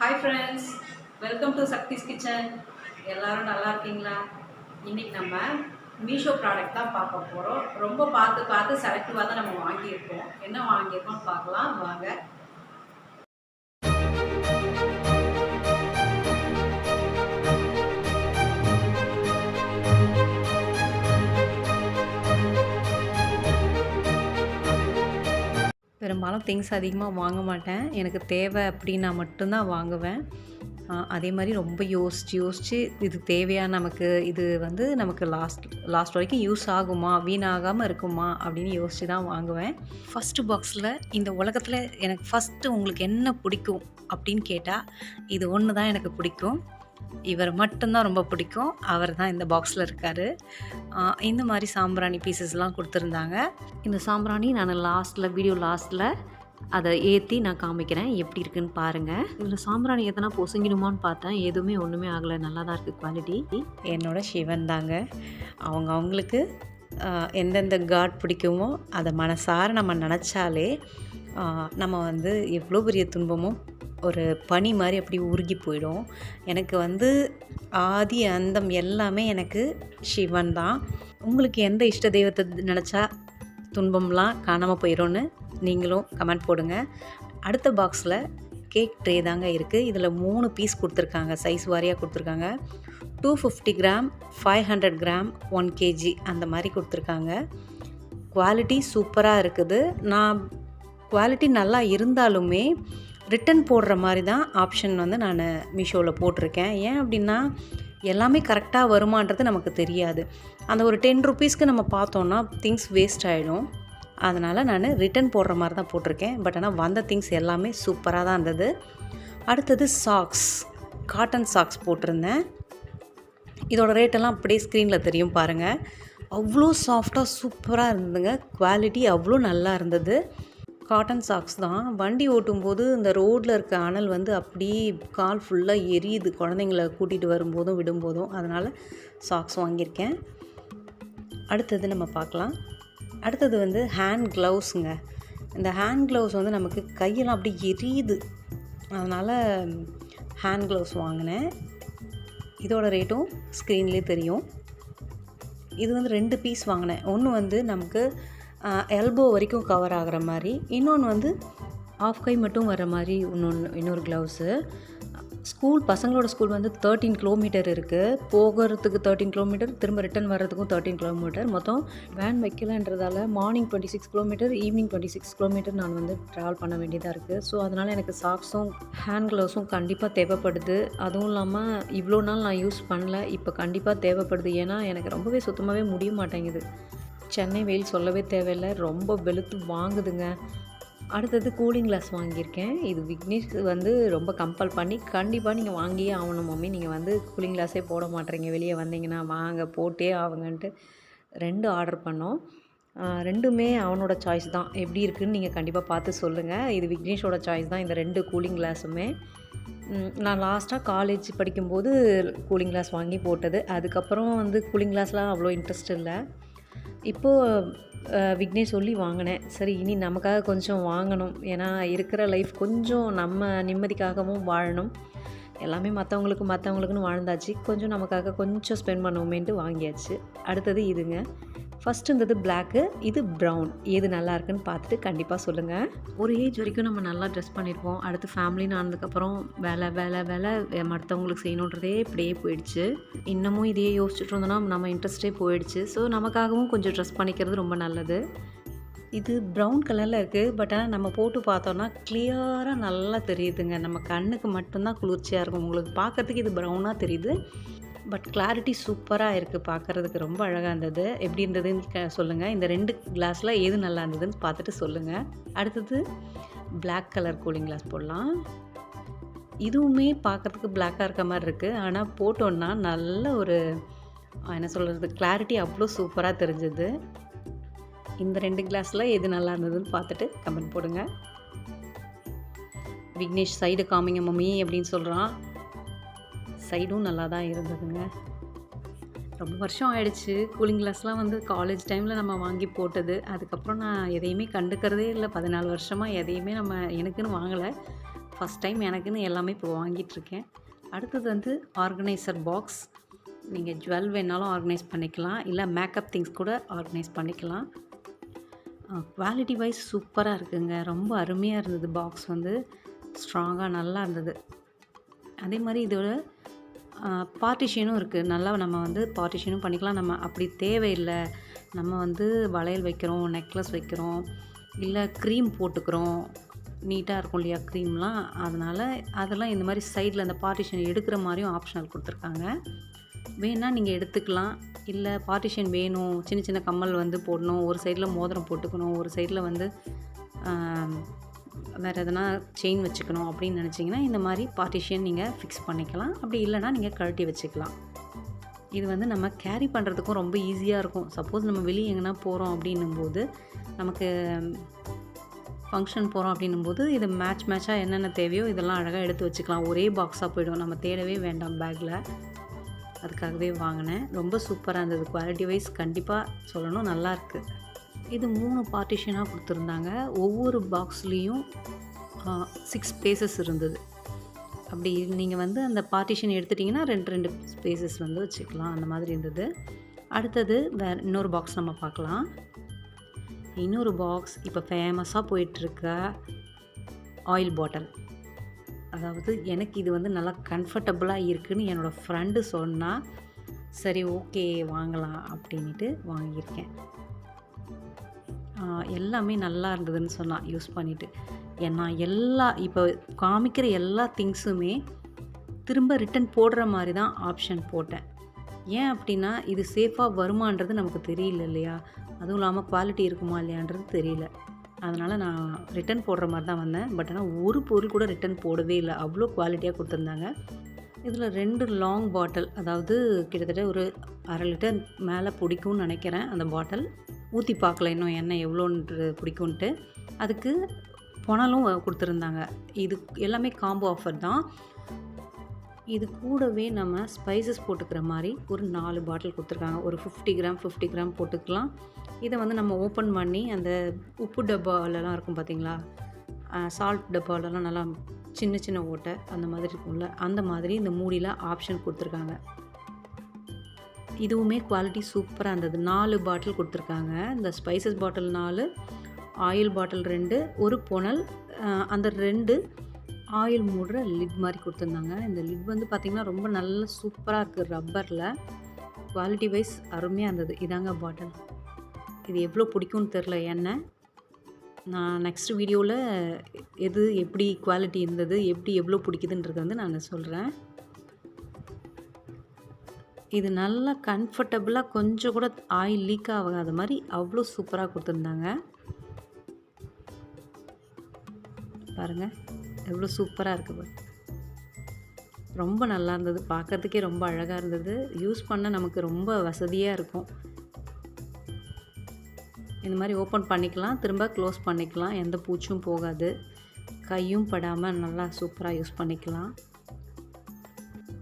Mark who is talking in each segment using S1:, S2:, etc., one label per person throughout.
S1: Hi friends, welcome to Sakthi's kitchen. எல்லோரும் நல்லா இருக்கீங்களா? இன்றைக்கி நம்ம மீஷோ ப்ராடக்ட் தான் பார்க்க போகிறோம். ரொம்ப பார்த்து செலக்டிவாக தான் நம்ம வாங்கியிருக்கோம். என்ன வாங்கியிருக்கோம்னு பார்க்கலாம் வாங்க. பெரும்பாலும் திங்ஸ் அதிகமாக வாங்க மாட்டேன். எனக்கு தேவை அப்படின்னா மட்டும்தான் வாங்குவேன். அதே மாதிரி ரொம்ப யோசித்து இது தேவையா, நமக்கு இது வந்து நமக்கு லாஸ்ட் வரைக்கும் யூஸ் ஆகுமா, வீணாகாமல் இருக்குமா அப்படின்னு யோசித்து தான் வாங்குவேன். ஃபஸ்ட்டு பாக்ஸில் இந்த உலகத்தில் எனக்கு ஃபஸ்ட்டு உங்களுக்கு என்ன பிடிக்கும் அப்படின்னு கேட்டால் இது ஒன்று தான் எனக்கு பிடிக்கும். இவர் மட்டும்தான் ரொம்ப பிடிக்கும். அவர் தான் இந்த பாக்ஸில் இருக்கார். இந்த மாதிரி சாம்பிராணி பீசஸ்லாம் கொடுத்துருந்தாங்க. இந்த சாம்பிராணி நான் வீடியோ லாஸ்ட்டில் அதை ஏற்றி நான் காமிக்கிறேன், எப்படி இருக்குன்னு பாருங்கள். இதில் சாம்பிராணி எதனா பொசுங்கிடுமான்னு பார்த்தேன், எதுவுமே ஒன்றுமே ஆகலை, நல்லா தான் இருக்குது குவாலிட்டி. என்னோடய சிவன் தாங்க. அவங்களுக்கு எந்தெந்த காட் பிடிக்குமோ அதை மனசார நம்ம நினச்சாலே நம்ம வந்து எவ்வளோ பெரிய துன்பமும் ஒரு பனி மாதிரி அப்படி உருகி போயிடும். எனக்கு வந்து ஆதி அந்தம் எல்லாமே எனக்கு சிவன் தான். உங்களுக்கு எந்த இஷ்ட தெய்வத்தை நினச்சா துன்பம்லாம் காணாமல் போயிடும்னு நீங்களும் கமெண்ட் போடுங்க. அடுத்த பாக்ஸில் கேக் ட்ரே தாங்க இருக்குது. இதில் 3 பீஸ் கொடுத்துருக்காங்க, சைஸ் வாரியாக கொடுத்துருக்காங்க. 250 கிராம், 500 கிராம், 1 kg அந்த மாதிரி கொடுத்துருக்காங்க. குவாலிட்டி சூப்பராக இருக்குது. நான் குவாலிட்டி நல்லா இருந்தாலுமே ரிட்டன் போடுற மாதிரி தான் ஆப்ஷன் வந்து நான் மீஷோவில் போட்டிருக்கேன். ஏன் அப்படின்னா எல்லாமே கரெக்டாக வருமானது நமக்கு தெரியாது. அந்த ஒரு 10 ருபீஸ்க்கு நம்ம பார்த்தோன்னா திங்ஸ் வேஸ்ட் ஆகிடும். அதனால் நான் ரிட்டன் போடுற மாதிரி தான் போட்டிருக்கேன். பட் ஆனால் வந்த திங்ஸ் எல்லாமே சூப்பராக தான் இருந்தது. அடுத்தது சாக்ஸ், காட்டன் சாக்ஸ் போட்டிருந்தேன். இதோட ரேட்டெல்லாம் அப்படியே ஸ்க்ரீனில் தெரியும் பாருங்கள். அவ்வளோ சாஃப்டாக சூப்பராக இருந்ததுங்க. குவாலிட்டி அவ்வளோ நல்லா இருந்தது. காட்டன் சாக்ஸ் தான். வண்டி ஓட்டும்போது இந்த ரோட்டில் இருக்க அனல் வந்து அப்படியே கால் ஃபுல்லாக எரியுது, குழந்தைங்கள கூட்டிகிட்டு வரும்போதும் விடும்போதும். அதனால் சாக்ஸ் வாங்கியிருக்கேன். அடுத்தது நம்ம பார்க்கலாம். அடுத்தது வந்து ஹேண்ட் க்ளவுஸுங்க. இந்த ஹேண்ட் க்ளவுஸ் வந்து நமக்கு கையெல்லாம் அப்படியே எரியுது, அதனால் ஹேண்ட் க்ளவுஸ் வாங்கினேன். இதோட ரேட்டும் ஸ்க்ரீன்லேயே தெரியும். இது வந்து 2 பீஸ் வாங்கினேன். ஒன்று வந்து நமக்கு எல்போ வரைக்கும் கவர் ஆகிற மாதிரி, இன்னொன்று வந்து ஆஃப் கை மட்டும் வர மாதிரி இன்னொரு க்ளவுஸு. பசங்களோட ஸ்கூல் வந்து 13 கிலோமீட்டர் இருக்குது. போகிறதுக்கு 13 கிலோமீட்டர், திரும்ப ரிட்டன் வர்றதுக்கும் 13 கிலோமீட்டர். மொத்தம் வேன் வைக்கலன்றதால மார்னிங் 26 கிலோமீட்டர், ஈவினிங் 26 கிலோமீட்டர் நான் வந்து ட்ராவல் பண்ண வேண்டியதாக இருக்குது. ஸோ அதனால் எனக்கு சாக்ஸும் ஹேண்ட் க்ளவுஸும் கண்டிப்பாக தேவைப்படுது. அதுவும் இல்லாமல் இவ்வளோ நாள் நான் யூஸ் பண்ணல, இப்போ கண்டிப்பாக தேவைப்படுது. ஏன்னா எனக்கு ரொம்பவே சுத்தமாகவே முடிய மாட்டேங்குது. சென்னை வெயில் சொல்லவே தேவையில்லை, ரொம்ப வெளுத்து வாங்குதுங்க. அடுத்தது கூலிங் கிளாஸ் வாங்கியிருக்கேன். இது விக்னேஷ் வந்து ரொம்ப கம்பல் பண்ணி, கண்டிப்பாக நீங்கள் வாங்கியே ஆகணும் மம்மி, நீங்கள் வந்து கூலிங் கிளாஸே போட மாட்டேறீங்க, வெளியே வந்தீங்கன்னா வாங்க போட்டே ஆகுங்கன்ட்டு 2 ஆர்டர் பண்ணோம். 2மே அவனோட சாய்ஸ் தான். எப்படி இருக்குதுன்னு நீங்கள் கண்டிப்பாக பார்த்து சொல்லுங்கள். இது விக்னேஷோட சாய்ஸ் தான், இந்த 2 கூலிங் கிளாஸுமே. நான் லாஸ்ட்டாக காலேஜ் படிக்கும்போது கூலிங் கிளாஸ் வாங்கி போட்டது. அதுக்கப்புறம் வந்து கூலிங் கிளாஸ்லாம் அவ்வளோ இன்ட்ரெஸ்ட் இல்லை. இப்போது விக்னேஷ் சொல்லி வாங்கினேன். சரி, இனி நமக்காக கொஞ்சம் வாங்கணும். ஏன்னா இருக்கிற லைஃப் கொஞ்சம் நம்ம நிம்மதிக்காகவும் வாழணும். எல்லாமே மற்றவங்களுக்குன்னு வாழ்ந்தாச்சு, கொஞ்சம் நமக்காக கொஞ்சம் ஸ்பெண்ட் பண்ணுவோமேன்ட்டு வாங்கியாச்சு. அடுத்தது இதுங்க. ஃபஸ்ட்டு இருந்தது பிளாக்கு, இது ப்ரௌன். எது நல்லா இருக்குன்னு பார்த்துட்டு கண்டிப்பாக சொல்லுங்கள். ஒரு ஏஜ் வரைக்கும் நம்ம நல்லா ட்ரெஸ் பண்ணியிருப்போம். அடுத்து ஃபேமிலின்னு ஆனதுக்கப்புறம் வேலை மற்றவங்களுக்கு செய்யணுன்றதே இப்படியே போயிடுச்சு. இன்னமும் இதையே யோசிச்சுட்டு இருந்தோன்னா நம்ம இன்ட்ரெஸ்ட்டே போயிடுச்சு. ஸோ நமக்காகவும் கொஞ்சம் ட்ரெஸ் பண்ணிக்கிறது ரொம்ப நல்லது. இது ப்ரௌன் கலரில் இருக்குது. பட் ஆனால் நம்ம போட்டு பார்த்தோன்னா கிளியராக நல்லா தெரியுதுங்க. நம்ம கண்ணுக்கு மட்டும்தான் குளிர்ச்சியாக இருக்கும். உங்களுக்கு பார்க்குறதுக்கு இது ப்ரௌனாக தெரியுது, பட் கிளாரிட்டி சூப்பராக இருக்குது. பார்க்குறதுக்கு ரொம்ப அழகாக இருந்தது. எப்படி இருந்ததுன்னு சொல்லுங்கள். இந்த 2 கிளாஸில் எது நல்லா இருந்ததுன்னு பார்த்துட்டு சொல்லுங்கள். அடுத்தது பிளாக் கலர் கூலிங் கிளாஸ் போடலாம். இதுவுமே பார்க்குறதுக்கு பிளாக்காக இருக்க மாதிரி இருக்குது, ஆனால் போட்டோன்னா நல்ல ஒரு என்ன சொல்கிறது, கிளாரிட்டி அவ்வளோ சூப்பராக தெரிஞ்சுது. இந்த 2 கிளாஸில் எது நல்லா இருந்ததுன்னு பார்த்துட்டு கமெண்ட் போடுங்க. விக்னேஷ் சைடு காமிங்க மம்மி அப்படின்னு சொல்கிறான். சைடும் நல்லா தான் இருந்ததுங்க. ரொம்ப வருஷம் ஆயிடுச்சு. கூலிங் கிளாஸ்லாம் வந்து காலேஜ் டைமில் நம்ம வாங்கி போட்டது. அதுக்கப்புறம் நான் எதையுமே கண்டுக்கிறதே இல்லை. 14 வருஷமாக எதையுமே எனக்குன்னு வாங்கலை. ஃபஸ்ட் டைம் எனக்குன்னு எல்லாமே இப்போ வாங்கிட்டுருக்கேன். அடுத்தது வந்து ஆர்கனைசர் பாக்ஸ். நீங்கள் ஜுவல் வேணாலும் ஆர்கனைஸ் பண்ணிக்கலாம், இல்லை மேக்கப் திங்ஸ் கூட ஆர்கனைஸ் பண்ணிக்கலாம். குவாலிட்டி வைஸ் சூப்பராக இருக்குங்க. ரொம்ப அருமையாக இருந்தது. பாக்ஸ் வந்து ஸ்ட்ராங்காக நல்லா இருந்தது. அதே மாதிரி இதோட பார்ட்டிஷனும் இருக்குது. நல்லா நம்ம வந்து பார்ட்டிஷனும் பண்ணிக்கலாம். நம்ம அப்படி தேவையில்லை, நம்ம வந்து வளையல் வைக்கிறோம், நெக்லஸ் வைக்கிறோம், இல்லை க்ரீம் போட்டுக்கிறோம், நீட்டாக இருக்கும் இல்லையா க்ரீம்லாம், அதனால் அதெல்லாம் இந்த மாதிரி சைடில் அந்த பார்ட்டிஷன் எடுக்கிற மாதிரியும் ஆப்ஷனல் கொடுத்துருக்காங்க. வேணால் நீங்கள் எடுத்துக்கலாம். இல்லை பார்ட்டிஷன் வேணும், சின்ன சின்ன கம்மல் வந்து போடணும், ஒரு சைடில் மோதிரம் போட்டுக்கணும், ஒரு சைடில் வந்து வேறு எதனா செயின் வச்சுக்கணும் அப்படின்னு நினச்சிங்கன்னா இந்த மாதிரி பார்ட்டிஷன் நீங்கள் ஃபிக்ஸ் பண்ணிக்கலாம். அப்படி இல்லைனா நீங்கள் கழட்டி வச்சுக்கலாம். இது வந்து நம்ம கேரி பண்ணுறதுக்கும் ரொம்ப ஈஸியாக இருக்கும். சப்போஸ் நம்ம வெளியே எங்கன்னா போகிறோம் அப்படின்னும்போது, நமக்கு ஃபங்க்ஷன் போகிறோம் அப்படின்னும்போது இது மேட்சாக என்னென்ன தேவையோ இதெல்லாம் அழகாக எடுத்து வச்சுக்கலாம். ஒரே பாக்ஸாக போய்டும், நம்ம தேடவே வேண்டாம் பேக்கில். அதுக்காகவே வாங்கினேன். ரொம்ப சூப்பராக இருந்தது. குவாலிட்டி வைஸ் கண்டிப்பாக சொல்லணும், நல்லாயிருக்கு. இது 3 பார்ட்டிஷனாக கொடுத்துருந்தாங்க. ஒவ்வொரு பாக்ஸ்லேயும் 6 ஸ்பேசஸ் இருந்தது. அப்படி நீங்கள் வந்து அந்த பார்ட்டிஷன் எடுத்துட்டிங்கன்னா 2 ஸ்பேசஸ் வந்து வச்சுக்கலாம். அந்த மாதிரி இருந்தது. அடுத்தது வேறு இன்னொரு பாக்ஸ் நம்ம பார்க்கலாம். இன்னொரு பாக்ஸ் இப்போ ஃபேமஸாக போயிட்டுருக்க ஆயில் பாட்டில். அதாவது எனக்கு இது வந்து நல்லா கம்ஃபர்டபுளாக இருக்குதுன்னு என்னோடய ஃப்ரெண்டு சொன்னால், சரி ஓகே வாங்கலாம் அப்படின்ட்டு வாங்கியிருக்கேன். எல்லாமே நல்லா இருந்ததுன்னு சொன்னான் யூஸ் பண்ணிவிட்டு. ஏன்னா இப்போ காமிக்கிற எல்லா திங்ஸுமே திரும்ப ரிட்டன் போடுற மாதிரி தான் ஆப்ஷன் போட்டேன். ஏன் அப்படின்னா இது சேஃபாக வருமானது நமக்கு தெரியல இல்லையா, அதுவும் இல்லாமல் குவாலிட்டி இருக்குமா இல்லையான்றது தெரியல. அதனால் நான் ரிட்டன் போடுற மாதிரி தான் வந்தேன். பட் ஆனால் ஒரு பொருள் கூட ரிட்டன் போடவே இல்லை, அவ்வளோ குவாலிட்டியாக கொடுத்துருந்தாங்க. இதில் 2 லாங் பாட்டில், அதாவது கிட்டத்தட்ட ஒரு 1/2 லிட்டர் மேலே பிடிக்கும்னு நினைக்கிறேன். அந்த பாட்டில் ஊற்றி பார்க்கல இன்னும் எண்ணெய் எவ்வளோன்றது பிடிக்கும்ன்ட்டு. அதுக்கு புனலும் கொடுத்துருந்தாங்க. இது எல்லாமே காம்போ ஆஃபர் தான். இது கூடவே நம்ம ஸ்பைசஸ் போட்டுக்கிற மாதிரி ஒரு 4 பாட்டில் கொடுத்துருக்காங்க. ஒரு 50 கிராம் போட்டுக்கலாம். இதை வந்து நம்ம ஓப்பன் பண்ணி அந்த உப்பு டப்பாலெலாம் இருக்கும் பார்த்தீங்களா, சால்ட் டப்பாலெலாம் நல்லா சின்ன சின்ன ஓட்டை அந்த மாதிரி இருக்கும்ல, அந்த மாதிரி இந்த மூடியில் ஆப்ஷன் கொடுத்துருக்காங்க. இதுவுமே குவாலிட்டி சூப்பராக இருந்தது. 4 பாட்டில் கொடுத்துருக்காங்க. இந்த ஸ்பைசஸ் பாட்டில் 4, ஆயில் பாட்டில் 2, ஒரு புனல், அந்த 2 ஆயில் மூடுற லிட் மாதிரி கொடுத்துருந்தாங்க. இந்த லிட் வந்து பார்த்திங்கன்னா ரொம்ப நல்ல சூப்பராக இருக்குது, ரப்பரில். குவாலிட்டி வைஸ் அருமையாக இருந்தது. இதாங்க பாட்டில். இது எவ்வளோ பிடிக்கும்னு தெரில எண்ணெய். நான் நெக்ஸ்ட் வீடியோவில் எது எப்படி குவாலிட்டி இருந்தது, எவ்வளோ பிடிக்குதுன்றது வந்து நான் சொல்கிறேன். இது நல்லா கம்ஃபர்டபுளாக, கொஞ்சம் கூட ஆயில் லீக் ஆகாத மாதிரி அவ்வளோ சூப்பராக கொடுத்துருந்தாங்க. பாருங்கள் எவ்வளோ சூப்பராக இருக்குது. ரொம்ப நல்லா இருந்தது, பார்க்குறதுக்கே ரொம்ப அழகாக இருந்தது. யூஸ் பண்ண நமக்கு ரொம்ப வசதியாக இருக்கும். இந்த மாதிரி ஓப்பன் பண்ணிக்கலாம், திரும்ப க்ளோஸ் பண்ணிக்கலாம், எந்த பூச்சும் போகாது, கையும் படாமல் நல்லா சூப்பராக யூஸ் பண்ணிக்கலாம்.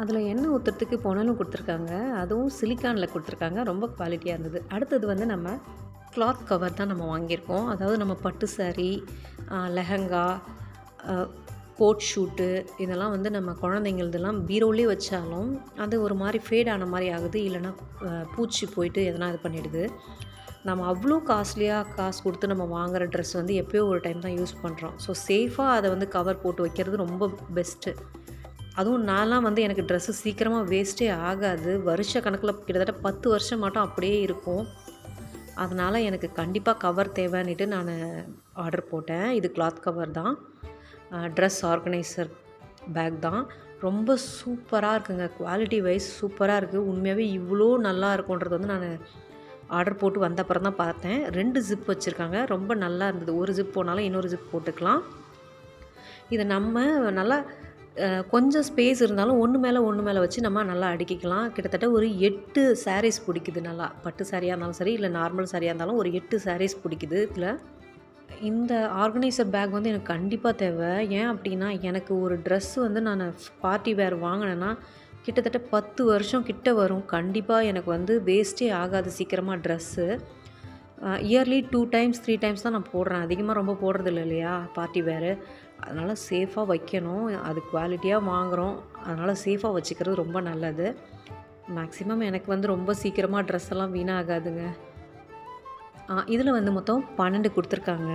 S1: அதில் எண்ணெய் ஊற்றுறதுக்கு புனலும் கொடுத்துருக்காங்க. அதுவும் சிலிக்கானில் கொடுத்துருக்காங்க. ரொம்ப குவாலிட்டியாக இருந்தது. அடுத்தது வந்து நம்ம கிளாத் கவர் தான் நம்ம வாங்கியிருக்கோம். அதாவது நம்ம பட்டு சாரீ, லெஹங்கா, கோட் ஷூட்டு இதெல்லாம் வந்து நம்ம குழந்தைங்களதெல்லாம் பீரோலே வச்சாலும் அது ஒரு மாதிரி ஃபேட் ஆன மாதிரி ஆகுது, இல்லைனா பூச்சி போயிட்டு எதனா இது பண்ணிடுது. நம்ம அவ்வளோ காஸ்ட்லியாக காசு கொடுத்து நம்ம வாங்குகிற ட்ரெஸ் வந்து எப்போயோ ஒரு டைம் தான் யூஸ் பண்ணுறோம். ஸோ சேஃபாக அதை வந்து கவர் போட்டு வைக்கிறது ரொம்ப பெஸ்ட்டு. அதுவும் நான்லாம் வந்து எனக்கு ட்ரெஸ்ஸு சீக்கிரமாக வேஸ்ட்டே ஆகாது. வருஷ கணக்கில் கிட்டத்தட்ட 10 வருஷம் மட்டும் அப்படியே இருக்கும். அதனால் எனக்கு கண்டிப்பாக கவர் தேவைன்னுட்டு நான் ஆர்டர் போட்டேன். இது கிளாத் கவர் தான், ட்ரெஸ் ஆர்கனைசர் பேக் தான். ரொம்ப சூப்பராக இருக்குங்க. குவாலிட்டி வைஸ் சூப்பராக இருக்குது. உண்மையாகவே இவ்வளோ நல்லா இருக்குன்றது வந்து நான் ஆர்டர் போட்டு வந்த அப்புறம் தான் பார்த்தேன். 2 ஜிப் வச்சுருக்காங்க. ரொம்ப நல்லா இருந்தது. ஒரு ஜிப் போனாலும் இன்னொரு ஜிப் போட்டுக்கலாம். இதை நம்ம நல்லா கொஞ்சம் ஸ்பேஸ் இருந்தாலும் ஒன்று மேலே வச்சு நம்ம நல்லா அடுக்கிக்கலாம். கிட்டத்தட்ட ஒரு 8 சாரீஸ் பிடிக்குது. நல்லா பட்டு சாரியாக இருந்தாலும் சரி, இல்லை நார்மல் சாரியாக இருந்தாலும் ஒரு 8 சாரீஸ் பிடிக்குது இதில். இந்த ஆர்கனைசர் பேக் வந்து எனக்கு கண்டிப்பாக தேவை. ஏன் அப்படின்னா, எனக்கு ஒரு ட்ரெஸ்ஸு வந்து நான் பார்ட்டி வேர் வாங்கினேன்னா கிட்டத்தட்ட 10 வருஷம் கிட்ட வரும். கண்டிப்பாக எனக்கு வந்து வேஸ்ட்டே ஆகாது சீக்கிரமாக ட்ரெஸ்ஸு. இயர்லி 2 டைம்ஸ் 3 டைம்ஸ் தான் நான் போடுறேன். அதிகமாக ரொம்ப போடுறதில்ல இல்லையா பார்ட்டி வேறு. அதனால் சேஃபாக வைக்கணும். அது குவாலிட்டியாக வாங்குகிறோம், அதனால் சேஃபாக வச்சுக்கிறது ரொம்ப நல்லது. மேக்ஸிமம் எனக்கு வந்து ரொம்ப சீக்கிரமாக ட்ரெஸ் எல்லாம் வீணாகாதுங்க. இதில் வந்து மொத்தம் 12 கொடுத்துருக்காங்க.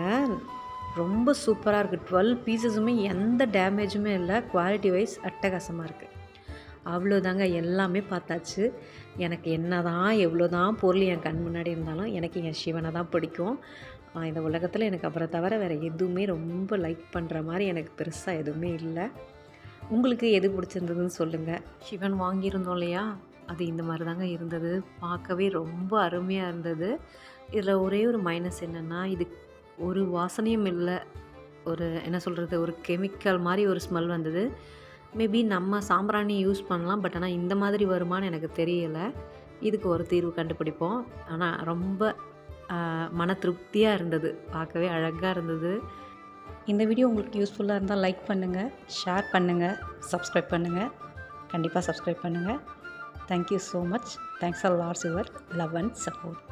S1: ரொம்ப சூப்பராக இருக்குது. 12 பீஸஸுமே எந்த டேமேஜுமே இல்லை. குவாலிட்டி வைஸ் அட்டகாசமாக இருக்குது. அவ்வளோதாங்க, எல்லாமே பார்த்தாச்சு. எனக்கு என்னதான் எவ்வளோதான் பொருள் என் கண் முன்னாடி இருந்தாலும் எனக்கு என் சிவனை தான் பிடிக்கும். இந்த உலகத்தில் எனக்கு அவரை தவிர வேறு எதுவுமே ரொம்ப லைக் பண்ணுற மாதிரி எனக்கு பெருசாக எதுவுமே இல்லை. உங்களுக்கு எது பிடிச்சிருந்ததுன்னு சொல்லுங்கள். சிவன் வாங்கியிருந்தோம் இல்லையா, அது இந்த மாதிரி தாங்க இருந்தது. பார்க்கவே ரொம்ப அருமையாக இருந்தது. இதில் ஒரே ஒரு மைனஸ் என்னென்னா, இது ஒரு வாசனையும் இல்லை. ஒரு என்ன சொல்கிறது, ஒரு கெமிக்கல் மாதிரி ஒரு ஸ்மெல் வந்தது. மேபி நம்ம சாம்பிராணி யூஸ் பண்ணலாம், பட் ஆனால் இந்த மாதிரி வருமானு எனக்கு தெரியலை. இதுக்கு ஒரு தீர்வு கண்டுபிடிப்போம். ஆனால் ரொம்ப மன திருப்தியாக இருந்தது, பார்க்கவே அழகாக இருந்தது. இந்த வீடியோ உங்களுக்கு யூஸ்ஃபுல்லாக இருந்தால் லைக் பண்ணுங்கள், ஷேர் பண்ணுங்கள், சப்ஸ்கிரைப் பண்ணுங்கள். கண்டிப்பாக சப்ஸ்கிரைப் பண்ணுங்கள். Thank you so much. Thanks for your love and support.